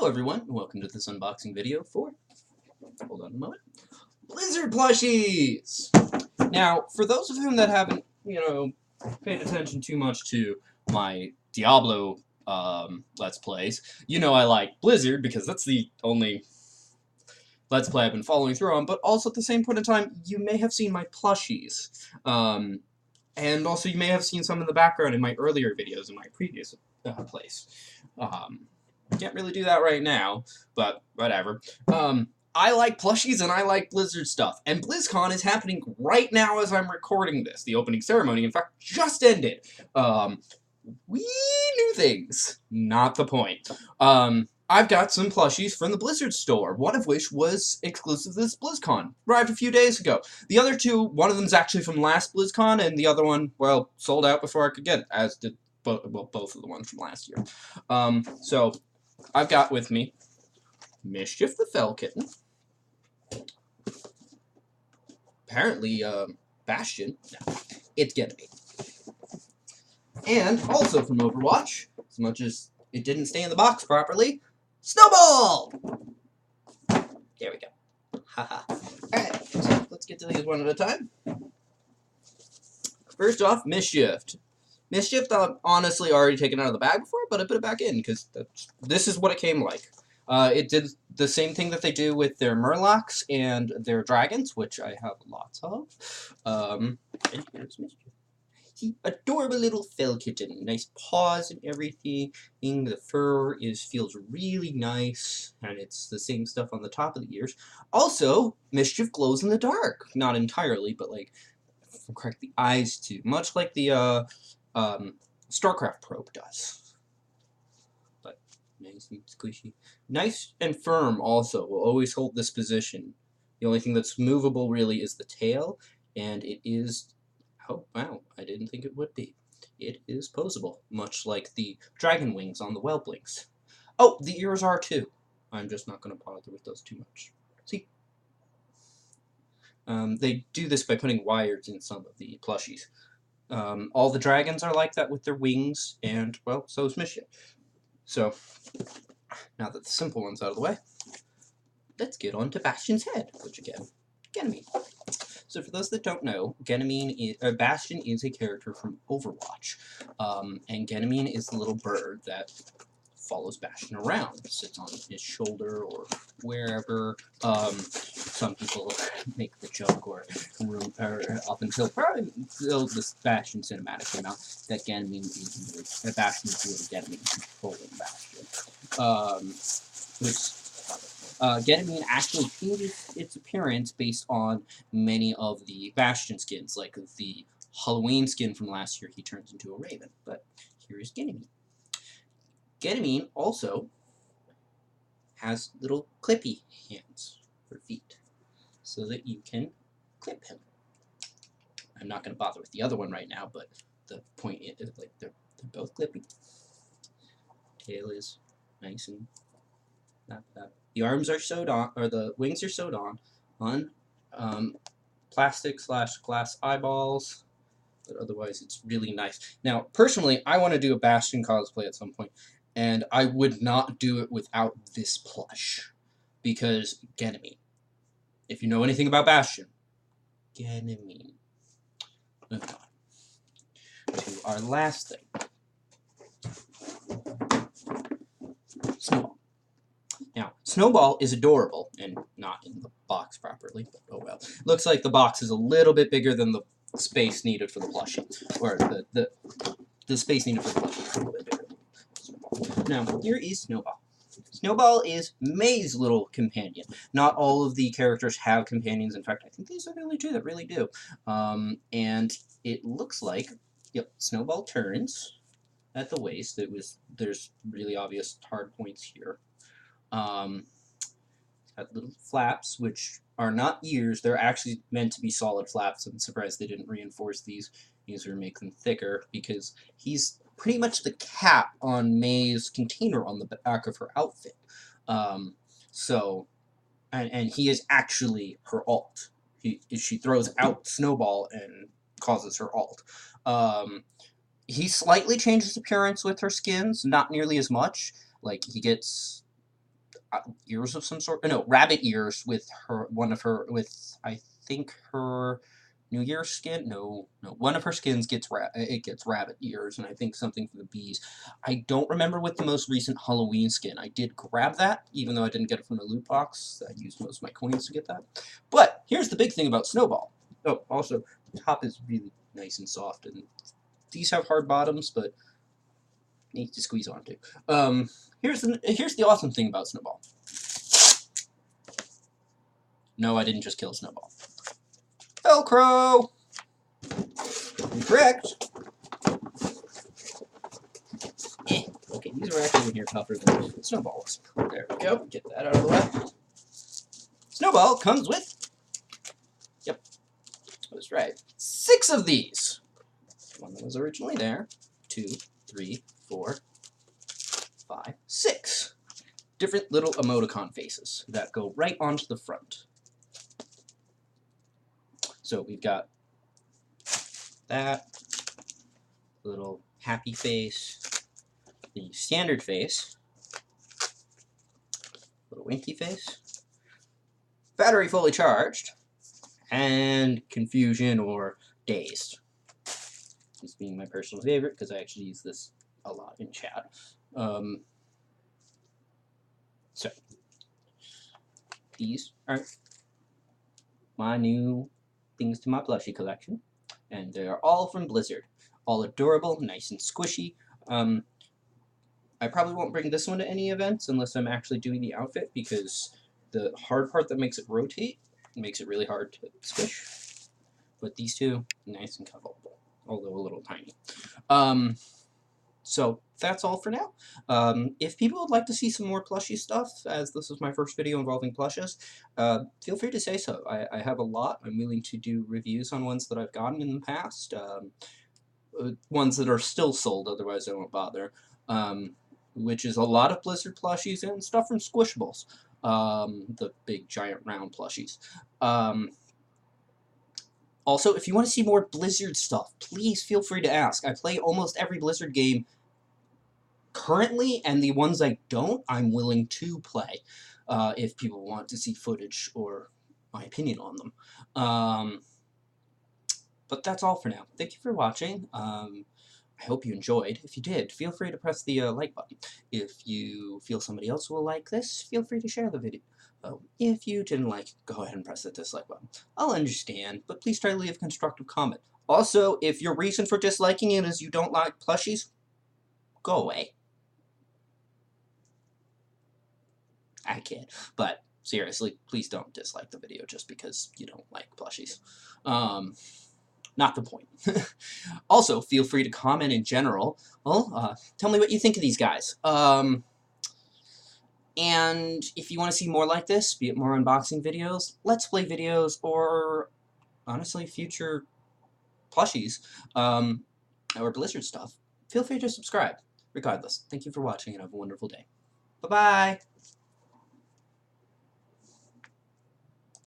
Hello everyone, and welcome to this unboxing video for, hold on a moment, Blizzard Plushies! Now, for those of you that haven't, paid attention too much to my Diablo Let's Plays, I like Blizzard because that's the only Let's Play I've been following through on, but also at the same point in time, you may have seen my Plushies. And also you may have seen some in the background in my earlier videos in my previous plays. Can't really do that right now, but whatever. I like plushies and I like Blizzard stuff. And Blizz Con is happening right now as I'm recording this. The opening ceremony, in fact, just ended. We knew things. Not the point. I've got some plushies from the Blizzard store, one of which was exclusive to this BlizzCon. Arrived a few days ago. The other two, one of them's actually from last BlizzCon, and the other one, well, sold out before I could get it, as did both of the ones from last year. So I've got with me Mischief the Falcon. Apparently, Bastion. No, it's Ganymede. And also from Overwatch, as much as it didn't stay in the box properly, Snowball! There we go. Haha. Alright, so let's get to these one at a time. First off, Mischief. Mischief, I've honestly already taken out of the bag before, but I put it back in, because this is what it came like. It did the same thing that they do with their Murlocs and their Dragons, which I have lots of. And here's Mischief. Adorable little fell kitten. Nice paws and everything. The fur feels really nice, and it's the same stuff on the top of the ears. Also, Mischief glows in the dark. Not entirely, but like, if I'm correct, the eyes too. Much like the StarCraft probe does. But nice and squishy. Nice and firm also. Will always hold this position. The only thing that's movable really is the tail, and it is... Oh, wow, I didn't think it would be. It is posable, much like the dragon wings on the Whelplings. Oh, the ears are too. I'm just not going to bother with those too much. See? They do this by putting wires in some of the plushies. All the dragons are like that with their wings, and, well, so is Mischief. So, now that the simple one's out of the way, let's get on to Bastion's head, which again, Ganymede. So for those that don't know, Bastion is a character from Overwatch, and Ganymede is the little bird that follows Bastion around, sits on his shoulder or wherever. Some people make the joke, or up until probably this Bastion cinematic came out, that Ganymede is Bastion is really Ganymede controlling Bastion. Ganymede actually changes its appearance based on many of the Bastion skins, like the Halloween skin from last year, he turns into a raven. But here is Ganymede. Ganymede also has little clippy hands for feet, so that you can clip him. I'm not going to bother with the other one right now, but the point is, like, they're both clippy. Tail is nice and that. The arms are sewed on, or the wings are sewed on plastic/glass eyeballs, but otherwise it's really nice. Now, personally, I want to do a Bastion cosplay at some point, and I would not do it without this plush, because Ganymede. If you know anything about Bastion, Ganymede. Moving on to our last thing. Snowball. Now, Snowball is adorable, and not in the box properly, but oh well. Looks like the box is a little bit bigger than the space needed for the plushie, or the space needed for the plushie is a little bit bigger than Snowball. Now, here is Snowball. Snowball is May's little companion. Not all of the characters have companions. In fact, I think these are the only two that really do. And it looks like, yep, Snowball turns at the waist. There's really obvious hard points here. Got little flaps, which are not ears. They're actually meant to be solid flaps. I'm surprised they didn't reinforce these or make them thicker, because he's pretty much the cap on May's container on the back of her outfit. And he is actually her ult. She throws out Snowball and causes her ult. He slightly changes appearance with her skins, not nearly as much. Like, he gets ears of some sort. No, rabbit ears with I think her New Year's skin. No, one of her skins gets rabbit ears, and I think something for the bees. I don't remember with the most recent Halloween skin. I did grab that, even though I didn't get it from the loot box. I used most of my coins to get that. But here's the big thing about Snowball. Oh, also, the top is really nice and soft, and these have hard bottoms, but need to squeeze onto. Here's the awesome thing about Snowball. No, I didn't just kill Snowball. Velcro! Correct! Okay, these are actually in here tougher than Snowball was. There we go. Get that out of the way. Snowball comes with... Yep. That's right. 6 of these. One that was originally there. 2, 3, 4, 5, 6. Different little emoticon faces that go right onto the front. So we've got that little happy face, the standard face, little winky face, battery fully charged, and confusion or dazed. This being my personal favorite because I actually use this a lot in chat. So these are my new things to my plushie collection, and they are all from Blizzard. All adorable, nice and squishy. I probably won't bring this one to any events unless I'm actually doing the outfit, because the hard part that makes it rotate makes it really hard to squish. But these two, nice and cuddleable, although a little tiny. So that's all for now. If people would like to see some more plushie stuff, as this is my first video involving plushes, feel free to say so. I have a lot. I'm willing to do reviews on ones that I've gotten in the past, ones that are still sold, otherwise I won't bother, which is a lot of Blizzard plushies and stuff from Squishables, the big giant round plushies. Also, if you want to see more Blizzard stuff, please feel free to ask. I play almost every Blizzard game currently, and the ones I don't, I'm willing to play if people want to see footage or my opinion on them. But that's all for now. Thank you for watching. I hope you enjoyed. If you did, feel free to press the like button. If you feel somebody else will like this, feel free to share the video. If you didn't like it, go ahead and press the dislike button. I'll understand, but please try to leave a constructive comment. Also, if your reason for disliking it is you don't like plushies, go away. I kid. But seriously, please don't dislike the video just because you don't like plushies. Not the point. Also, feel free to comment in general. Well, tell me what you think of these guys. And if you want to see more like this, be it more unboxing videos, Let's Play videos, or honestly, future plushies, or Blizzard stuff, feel free to subscribe. Regardless, thank you for watching and have a wonderful day. Bye-bye!